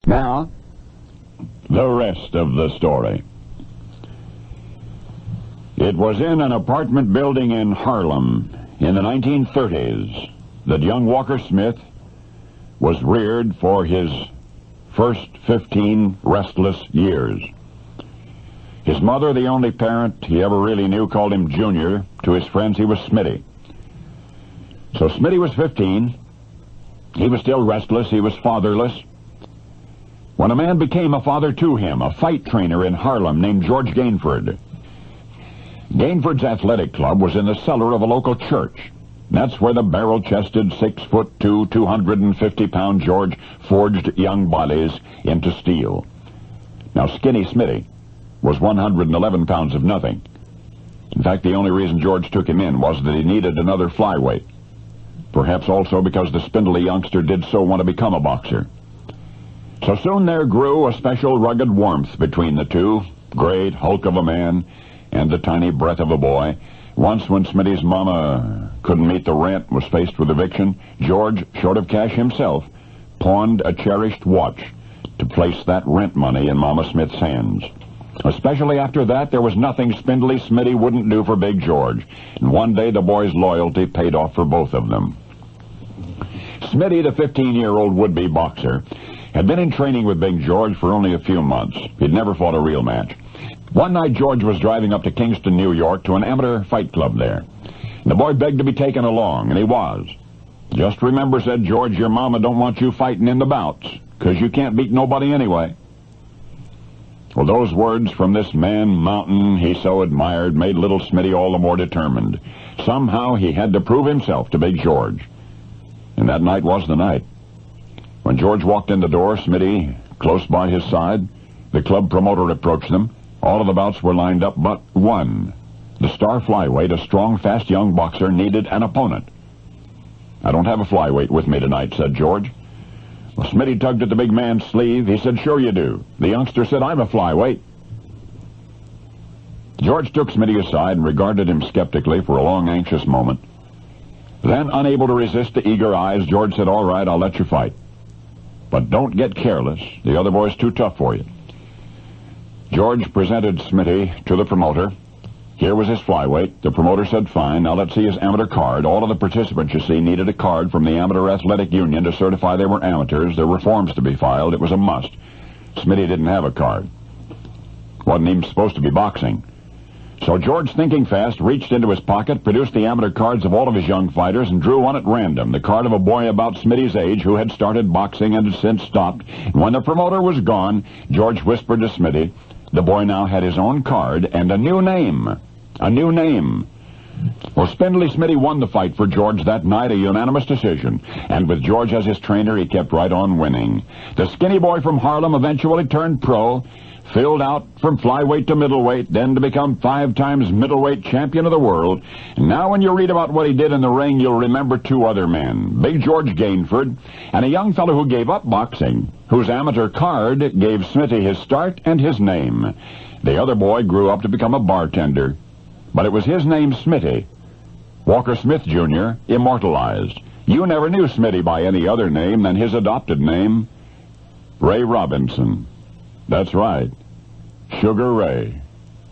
Now, the rest of the story. It was in an apartment building in Harlem in the 1930s that young Walker Smith was reared for his first 15 restless years. His mother, the only parent he ever really knew, called him Junior. To his friends, he was Smitty. So Smitty was 15. He was still restless. He was fatherless. When a man became a father to him, a fight trainer in Harlem named George Gainford. Gainford's athletic club was in the cellar of a local church. That's where the barrel-chested, 6'2", 250-pound George forged young bodies into steel. Now, skinny Smitty was 111 pounds of nothing. In fact, the only reason George took him in was that he needed another flyweight. Perhaps also because the spindly youngster did so want to become a boxer. So soon there grew a special rugged warmth between the two, great hulk of a man and the tiny breath of a boy. Once when Smitty's mama couldn't meet the rent, was faced with eviction, George, short of cash himself, pawned a cherished watch to place that rent money in Mama Smith's hands. Especially after that, there was nothing spindly Smitty wouldn't do for Big George, and one day the boy's loyalty paid off for both of them. Smitty, the 15-year-old would-be boxer, had been in training with Big George for only a few months. He'd never fought a real match. One night, George was driving up to Kingston, New York, to an amateur fight club there. The boy begged to be taken along, and he was. "Just remember," said George, "your mama don't want you fighting in the bouts, 'cause you can't beat nobody anyway." Well, those words from this man mountain he so admired made little Smitty all the more determined. Somehow he had to prove himself to Big George. And that night was the night. When George walked in the door, Smitty close by his side, the club promoter approached them. All of the bouts were lined up but one. The star flyweight, a strong, fast young boxer, needed an opponent. "I don't have a flyweight with me tonight," said George. Well, Smitty tugged at the big man's sleeve. He said, "Sure you do." The youngster said, "I'm a flyweight." George took Smitty aside and regarded him skeptically for a long, anxious moment. Then, unable to resist the eager eyes, George said, "All right, I'll let you fight. But don't get careless. The other boy's too tough for you." George presented Smitty to the promoter. Here was his flyweight. The promoter said, "Fine, now let's see his amateur card." All of the participants, you see, needed a card from the Amateur Athletic Union to certify they were amateurs. There were forms to be filed. It was a must. Smitty didn't have a card. Wasn't even supposed to be boxing. So George, thinking fast, reached into his pocket, produced the amateur cards of all of his young fighters, and drew one at random, the card of a boy about Smitty's age who had started boxing and had since stopped. And when the promoter was gone, George whispered to Smitty, the boy now had his own card and a new name. A new name. Well, Spindly Smitty won the fight for George that night, a unanimous decision. And with George as his trainer, he kept right on winning. The skinny boy from Harlem eventually turned pro, filled out from flyweight to middleweight, then to become 5 times middleweight champion of the world. And now when you read about what he did in the ring, you'll remember 2 other men, Big George Gainford, and a young fellow who gave up boxing, whose amateur card gave Smitty his start and his name. The other boy grew up to become a bartender. But it was his name, Smitty, Walker Smith, Jr., immortalized. You never knew Smitty by any other name than his adopted name, Ray Robinson. That's right, Sugar Ray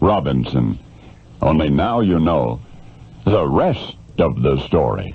Robinson. Only now you know the rest of the story.